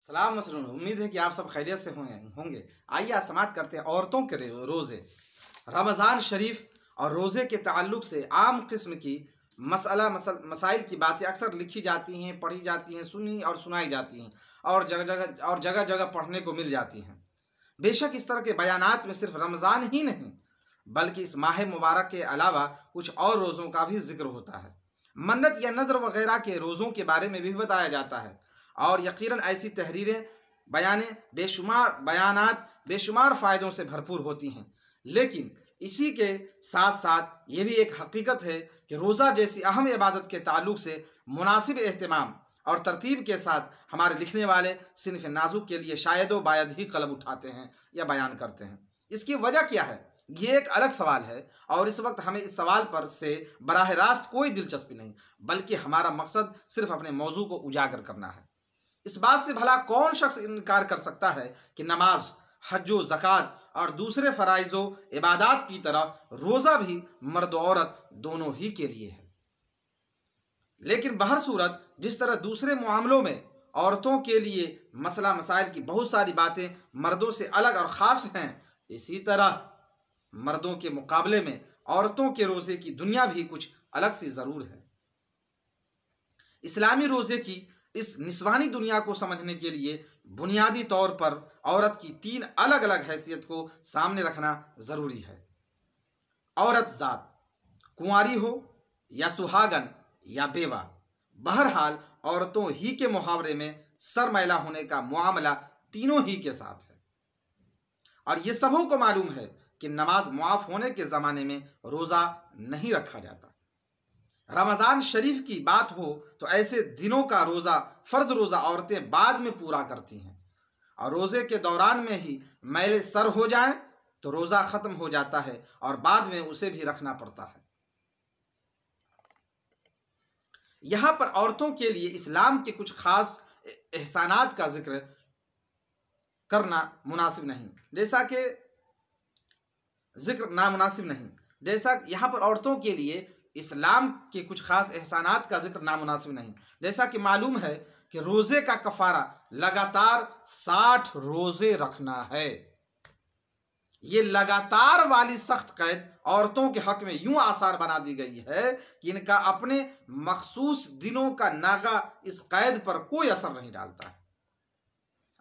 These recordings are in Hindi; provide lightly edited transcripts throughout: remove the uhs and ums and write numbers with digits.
सलाम मसरून, उम्मीद है कि आप सब खैरियत से होंगे। आइए आज समाप्त करते हैं औरतों के रोज़े। रमज़ान शरीफ और रोज़े के ताल्लुक़ से आम किस्म की मसाइल की बातें अक्सर लिखी जाती हैं, पढ़ी जाती हैं, सुनी और सुनाई जाती हैं और जगह जगह पढ़ने को मिल जाती हैं। बेशक इस तरह के बयानात में सिर्फ रमज़ान ही नहीं बल्कि इस माह मुबारक के अलावा कुछ और रोज़ों का भी जिक्र होता है। मन्नत या नज़र वगैरह के रोज़ों के बारे में भी बताया जाता है और यकीनन ऐसी तहरीरें बयानात बेशुमार फ़ायदों से भरपूर होती हैं। लेकिन इसी के साथ साथ ये भी एक हकीकत है कि रोज़ा जैसी अहम इबादत के ताल्लुक़ से मुनासिब एहतमाम और तरतीब के साथ हमारे लिखने वाले सिन्फ़ नाज़ुक के लिए शायद व बायद ही कलम उठाते हैं या बयान करते हैं। इसकी वजह क्या है, ये एक अलग सवाल है और इस वक्त हमें इस सवाल पर से बराह रास्त कोई दिलचस्पी नहीं, बल्कि हमारा मकसद सिर्फ अपने मौजू को उजागर करना है। इस बात से भला कौन शख्स इनकार कर सकता है कि नमाज, हज्जो, ज़कात और दूसरे फ़राइज़ो इबादात की तरह रोज़ा भी मर्द औरत दोनों ही के लिए है। लेकिन बहर सूरत जिस तरह दूसरे मामलों में औरतों के लिए मसाइल की बहुत सारी बातें मर्दों से अलग और ख़ास हैं, इसी तरह मर्दों के मुकाबले में औरतों के रोज़े की दुनिया भी कुछ अलग सी ज़रूर है। इस्लामी रोज़े की इस निस्वानी दुनिया को समझने के लिए बुनियादी तौर पर औरत की 3 अलग अलग हैसियत को सामने रखना ज़रूरी है। औरत ज़ात, कुंवारी हो या सुहागन या बेवा, बहरहाल औरतों ही के मुहावरे में सर मैला होने का मामला तीनों ही के साथ है। और ये सबों को मालूम है कि नमाज मुआफ़ होने के ज़माने में रोज़ा नहीं रखा जाता। रमज़ान शरीफ की बात हो तो ऐसे दिनों का रोज़ा, फ़र्ज़ रोज़ा औरतें बाद में पूरा करती हैं और रोज़े के दौरान में ही मैले सर हो जाएं तो रोज़ा ख़त्म हो जाता है और बाद में उसे भी रखना पड़ता है। यहाँ पर औरतों के लिए इस्लाम के कुछ ख़ास एहसानात का जिक्र करना मुनासिब नहीं, जैसा यहाँ पर औरतों के लिए इस्लाम के कुछ ख़ास एहसानात का जिक्र नामुनासिब नहीं। जैसा कि मालूम है कि रोज़े का कफ़ारा लगातार 60 रोज़े रखना है। ये लगातार वाली सख्त कैद औरतों के हक़ में यूँ आसार बना दी गई है कि इनका अपने मखसूस दिनों का नागा इस कैद पर कोई असर नहीं डालता है।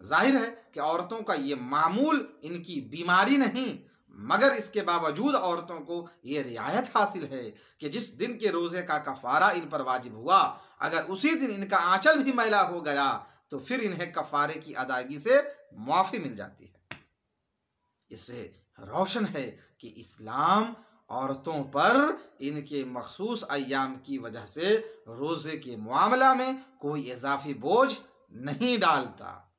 जाहिर है कि औरतों का ये मामूल इनकी बीमारी नहीं, मगर इसके बावजूद औरतों को ये रियायत हासिल है कि जिस दिन के रोज़े का कफ़ारा इन पर वाजिब हुआ, अगर उसी दिन इनका आंचल भी मैला हो गया तो फिर इन्हें कफ़ारे की अदायगी से मुआफ़ी मिल जाती है। इससे रोशन है कि इस्लाम औरतों पर इनके मखसूस अय्याम की वजह से रोज़े के मामला में कोई इजाफी बोझ नहीं डालता,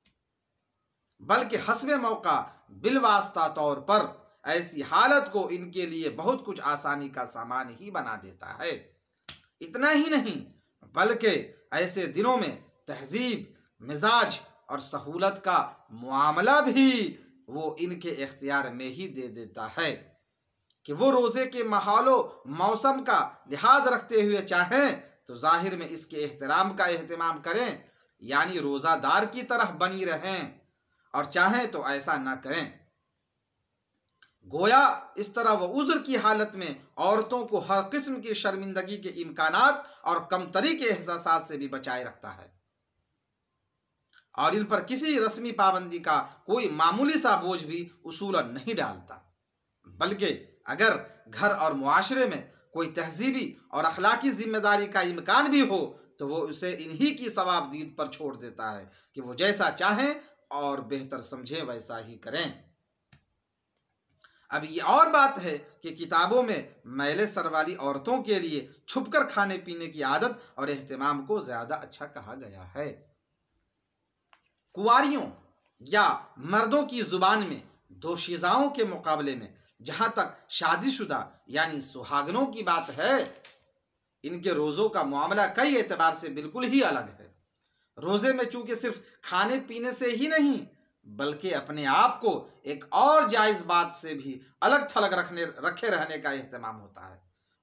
बल्कि हस्बे मौका बिलवास्ता तौर पर ऐसी हालत को इनके लिए बहुत कुछ आसानी का सामान ही बना देता है। इतना ही नहीं बल्कि ऐसे दिनों में तहजीब, मिजाज और सहूलत का मामला भी वो इनके इख्तियार में ही दे देता है कि वो रोज़े के माहौलो मौसम का लिहाज रखते हुए चाहें तो ज़ाहिर में इसके एहतराम का एहतमाम करें, यानी रोज़ादार की तरह बनी रहें, और चाहें तो ऐसा ना करें। गोया इस तरह वो उज़्र की हालत में औरतों को हर किस्म की शर्मिंदगी के इम्कानात और कमतरी के एहसास से भी बचाए रखता है और इन पर किसी रस्मी पाबंदी का कोई मामूली सा बोझ भी उसूलन नहीं डालता, बल्कि अगर घर और मुआशरे में कोई तहजीबी और अखलाकी जिम्मेदारी का इम्कान भी हो तो वो उसे इन्हीं की सवाबदीद पर छोड़ देता है कि वो जैसा चाहें और बेहतर समझें वैसा ही करें। अब ये और बात है कि किताबों में मैले सर वाली औरतों के लिए छुपकर खाने पीने की आदत और एहतमाम को ज़्यादा अच्छा कहा गया है। कुंवारियों या मर्दों की ज़ुबान में दोशीज़ाओं के मुकाबले में जहाँ तक शादीशुदा यानी सुहागनों की बात है, इनके रोज़ों का मामला कई एतबार से बिल्कुल ही अलग है। रोज़े में चूँकि सिर्फ खाने पीने से ही नहीं बल्कि अपने आप को एक और जायज़ बात से भी अलग थलग रखे रहने का एहतमाम होता है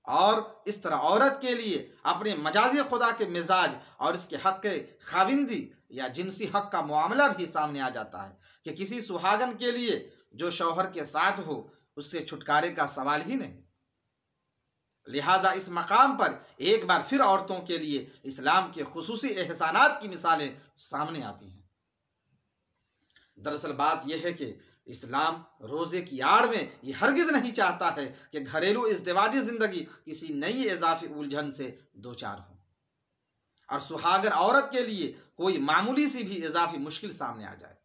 और इस तरह औरत के लिए अपने मजाजी खुदा के मिजाज और इसके हक के खाविंदी या जिनसी हक का मामला भी सामने आ जाता है कि किसी सुहागन के लिए जो शौहर के साथ हो उससे छुटकारे का सवाल ही नहीं। लिहाजा इस मकाम पर एक बार फिर औरतों के लिए इस्लाम के खुसूसी एहसानात की मिसालें सामने आती हैं। दरअसल बात यह है कि इस्लाम रोज़े की आड़ में ये हरगिज़ नहीं चाहता है कि घरेलू इज़्दिवाजी ज़िंदगी किसी नई इजाफी उलझन से दो चार हो और सुहागन औरत के लिए कोई मामूली सी भी इजाफी मुश्किल सामने आ जाए।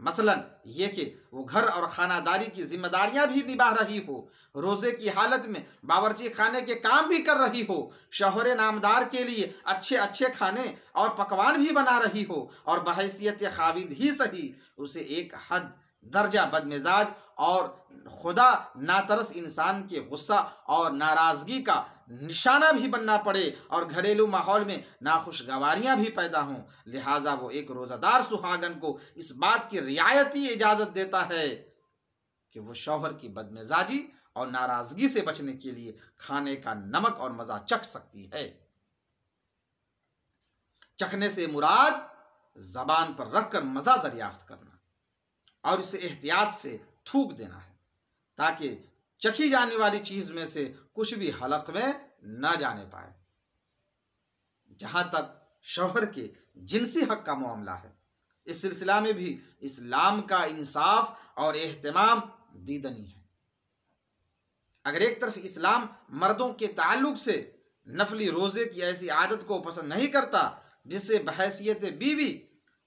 मसलन ये कि वो घर और खानादारी की जिम्मेदारियां भी निभा रही हो, रोज़े की हालत में बावर्ची खाने के काम भी कर रही हो, शौहर नामदार के लिए अच्छे अच्छे खाने और पकवान भी बना रही हो और बहैसियत खाविद ही सही उसे एक हद दर्जा बदमिजाज और खुदा नातरस इंसान के गुस्सा और नाराज़गी का निशाना भी बनना पड़े और घरेलू माहौल में नाखुशगवारियां भी पैदा हों। लिहाजा वो एक रोज़ादार सुहागन को इस बात की रियायती इजाज़त देता है कि वो शौहर की बदमिजाजी और नाराज़गी से बचने के लिए खाने का नमक और मज़ा चख सकती है। चखने से मुराद ज़बान पर रखकर मज़ा दरियाफ्त करना और इसे एहतियात से थूक देना है ताकि चखी जाने वाली चीज में से कुछ भी हलक में न जाने पाए। जहां तक शौहर के जिनसी हक का मामला है, इस सिलसिला में भी इस्लाम का इंसाफ और एहतमाम दीदनी है। अगर एक तरफ इस्लाम मर्दों के ताल्लुक से नफली रोजे की ऐसी आदत को पसंद नहीं करता जिससे बहैसियत बीवी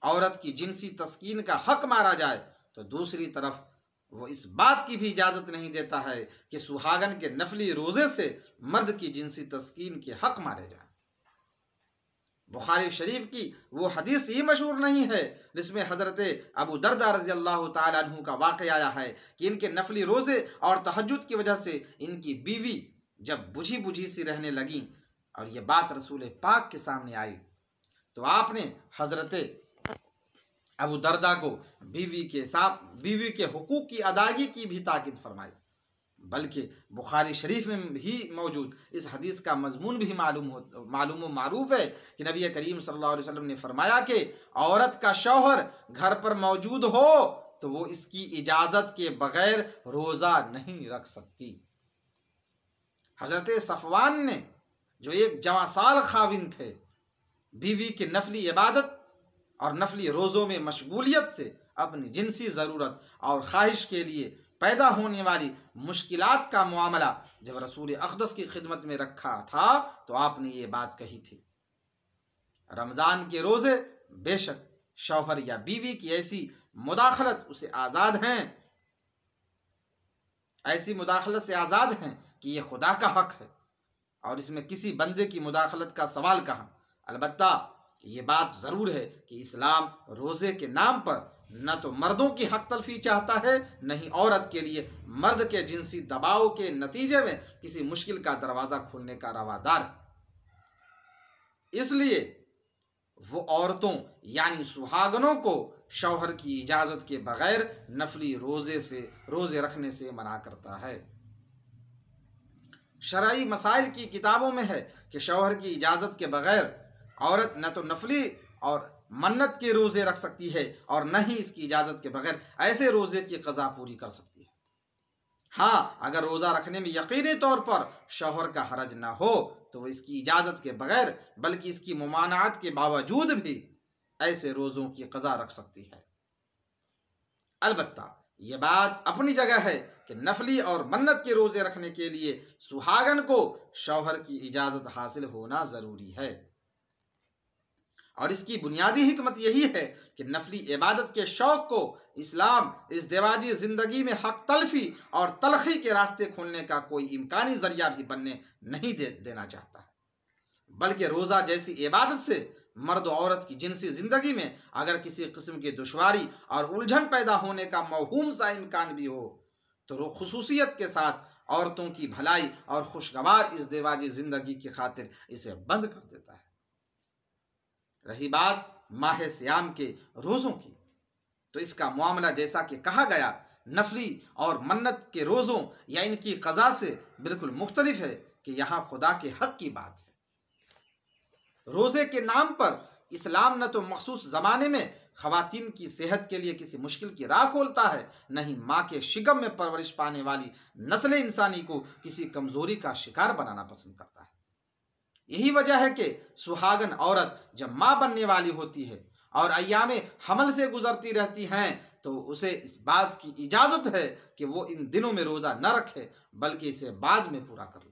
औरत की जिनसी तस्कीन का हक मारा जाए, तो दूसरी तरफ वो इस बात की भी इजाज़त नहीं देता है कि सुहागन के नफली रोज़े से मर्द की जिनसी तस्कीन के हक मारे जाए। बुखारी शरीफ की वो हदीस ही मशहूर नहीं है जिसमें हज़रत अबू दरदा रज़ी अल्लाह ताला अन्हु का वाक़या आया है कि इनके नफली रोज़े और तहज्जुद की वजह से इनकी बीवी जब बुझी बुझी सी रहने लगी और ये बात रसूल पाक के सामने आई, तो आपने हज़रत अबू दरदा को बीवी के हुकूक की अदायगी की भी ताकीद फरमाई। बल्कि बुखारी शरीफ में भी मौजूद इस हदीस का मजमून भी मालूम मारूफ है कि नबी करीम सल्लल्लाहु अलैहि वसल्लम ने फरमाया कि औरत का शौहर घर पर मौजूद हो तो वो इसकी इजाज़त के बगैर रोज़ा नहीं रख सकती। हजरत सफवान ने जो एक जवासाल खाविन थे, बीवी की नफली इबादत और नफली रोज़ों में मशगूलियत से अपनी जिनसी ज़रूरत और ख्वाहिश के लिए पैदा होने वाली मुश्किलात का मामला जब रसूल अक़दस की खिदमत में रखा था तो आपने ये बात कही थी। रमज़ान के रोज़े बेशक शौहर या बीवी की ऐसी मुदाखलत उसे आज़ाद हैं, ऐसी मुदाखलत से आज़ाद हैं कि ये खुदा का हक है और इसमें किसी बंदे की मुदाखलत का सवाल कहाँ। अलबत्ता ये बात ज़रूर है कि इस्लाम रोज़े के नाम पर न तो मर्दों की हक तलफी चाहता है, न ही औरत के लिए मर्द के जिनसी दबाव के नतीजे में किसी मुश्किल का दरवाज़ा खोलने का रवादार। इसलिए वो औरतों यानी सुहागनों को शौहर की इजाज़त के बगैर नफली रोज़े रखने से मना करता है। शरई मसाइल की किताबों में है कि शौहर की इजाज़त के बगैर औरत न तो नफली और मन्नत के रोज़े रख सकती है और न ही इसकी इजाज़त के बगैर ऐसे रोज़े की क़ज़ा पूरी कर सकती है। हाँ, अगर रोज़ा रखने में यकीनी तौर पर शौहर का हरज न हो तो वह इसकी इजाज़त के बगैर बल्कि इसकी मुमानात के बावजूद भी ऐसे रोज़ों की क़ज़ा रख सकती है। अलबत्ता ये बात अपनी जगह है कि नफली और मन्नत के रोज़े रखने के लिए सुहागन को शौहर की इजाज़त हासिल होना ज़रूरी है और इसकी बुनियादी हिकमत यही है कि नफली इबादत के शौक़ को इस्लाम इस देवाजी ज़िंदगी में हक तलफी और तलखी के रास्ते खोलने का कोई इम्कानी ज़रिया भी बनने नहीं देना चाहता है। बल्कि रोज़ा जैसी इबादत से मर्द औरत की जिनसी ज़िंदगी में अगर किसी किस्म की दुश्वारी और उलझन पैदा होने का मौहूम सा इम्कान भी हो तो वो खुसूसियत के साथ औरतों की भलाई और खुशगवार इस देवाजी ज़िंदगी की खातिर इसे बंद कर देता है। रही बात माह सियाम के रोज़ों की, तो इसका मामला जैसा कि कहा गया नफली और मन्नत के रोज़ों या इनकी क़ज़ा से बिल्कुल मुख्तलिफ है। कि यहाँ खुदा के हक की बात है। रोज़े के नाम पर इस्लाम न तो मखसूस ज़माने में ख़वातीन की सेहत के लिए किसी मुश्किल की राह खोलता है, न ही माँ के शिकम में परवरिश पाने वाली नस्ल इंसानी को किसी कमज़ोरी का शिकार बनाना पसंद करता है। यही वजह है कि सुहागन औरत जब माँ बनने वाली होती है और अय्यामे हमल से गुजरती रहती हैं तो उसे इस बात की इजाज़त है कि वो इन दिनों में रोज़ा न रखे, बल्कि इसे बाद में पूरा कर ले।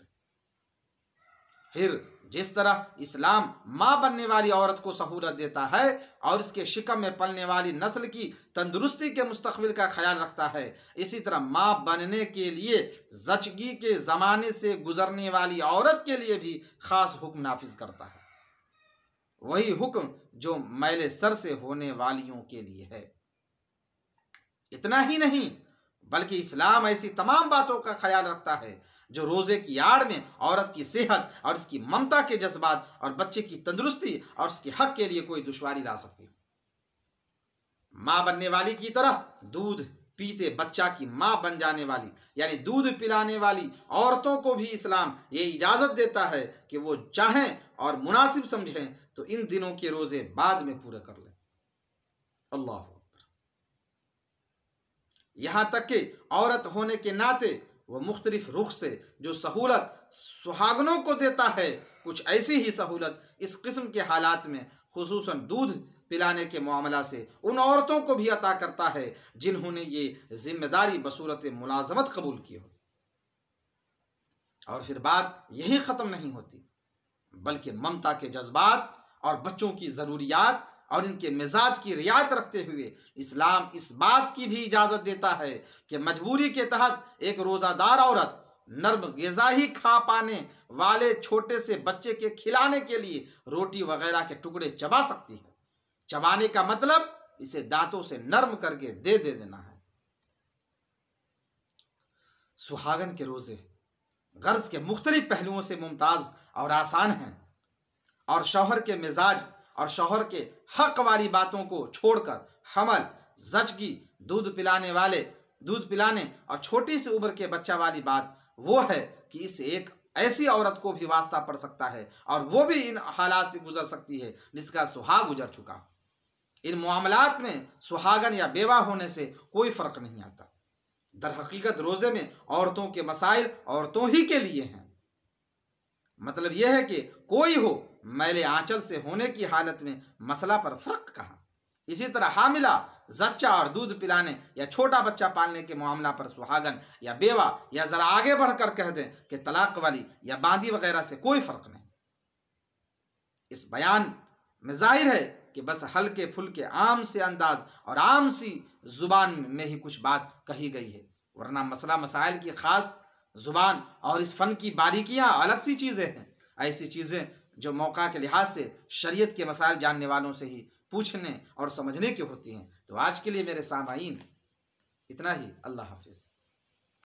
फिर जिस तरह इस्लाम माँ बनने वाली औरत को सहूलत देता है और इसके शिकम में पलने वाली नस्ल की तंदुरुस्ती के मुस्तकबिल का ख्याल रखता है, इसी तरह माँ बनने के लिए ज़चगी के ज़माने से गुजरने वाली औरत के लिए भी ख़ास हुक्म नाफिज करता है, वही हुक्म जो मैले सर से होने वालियों के लिए है। इतना ही नहीं बल्कि इस्लाम ऐसी तमाम बातों का ख्याल रखता है जो रोज़े की आड़ में औरत की सेहत और इसकी ममता के जज्बात और बच्चे की तंदुरुस्ती और उसके हक के लिए कोई दुश्वारी ला सकती है। माँ बनने वाली की तरह दूध पीते बच्चा की माँ बन जाने वाली यानी दूध पिलाने वाली औरतों को भी इस्लाम ये इजाज़त देता है कि वो चाहें और मुनासिब समझें तो इन दिनों के रोज़े बाद में पूरे कर लें। अल्लाह अकबर। यहाँ तक कि औरत होने के नाते वह मुख्तलिफ रुख से जो सहूलत सुहागनों को देता है, कुछ ऐसी ही सहूलत इस किस्म के हालात में खुसूसन दूध पिलाने के मामला से उन औरतों को भी अता करता है जिन्होंने ये जिम्मेदारी बसूरत मुलाजमत कबूल की हो। और फिर बात यही ख़त्म नहीं होती, बल्कि ममता के जज्बात और बच्चों की ज़रूरियात और इनके मिजाज की रियायत रखते हुए इस्लाम इस बात की भी इजाज़त देता है कि मजबूरी के तहत एक रोज़ादार औरत नर्म ग़िज़ा ही खा पाने वाले छोटे से बच्चे के खिलाने के लिए रोटी वगैरह के टुकड़े चबा सकती है। चबाने का मतलब इसे दांतों से नर्म करके दे देना है। सुहागन के रोज़े गर्ज के मुख्तलिफ पहलुओं से मुमताज़ और आसान हैं और शौहर के मिजाज और शौहर के हक वाली बातों को छोड़कर हमल, ज़चगी, दूध पिलाने और छोटी सी उम्र के बच्चा वाली बात वो है कि इस एक ऐसी औरत को भी वास्ता पड़ सकता है और वो भी इन हालात से गुजर सकती है जिसका सुहाग गुजर चुका। इन मामलात में सुहागन या बेवा होने से कोई फ़र्क नहीं आता। दर हकीकत रोज़े में औरतों के मसाइल औरतों ही के लिए हैं। मतलब यह है कि कोई हो मैले आंचल से होने की हालत में मसला पर फ़र्क कहाँ। इसी तरह हामिला, जच्चा और दूध पिलाने या छोटा बच्चा पालने के मामला पर सुहागन या बेवा या ज़रा आगे बढ़कर कह दें कि तलाक वाली या बांदी वगैरह से कोई फ़र्क नहीं। इस बयान में जाहिर है कि बस हल्के फुल्के आम से अंदाज और आम सी ज़ुबान में ही कुछ बात कही गई है, वरना मसला मसाइल की ख़ास ज़ुबान और इस फ़न की बारीकियाँ अलग सी चीज़ें हैं। ऐसी चीज़ें जो मौका के लिहाज से शरीयत के मसाइल जानने वालों से ही पूछने और समझने की होती हैं। तो आज के लिए मेरे सामाईन इतना ही। अल्लाह हाफिज़।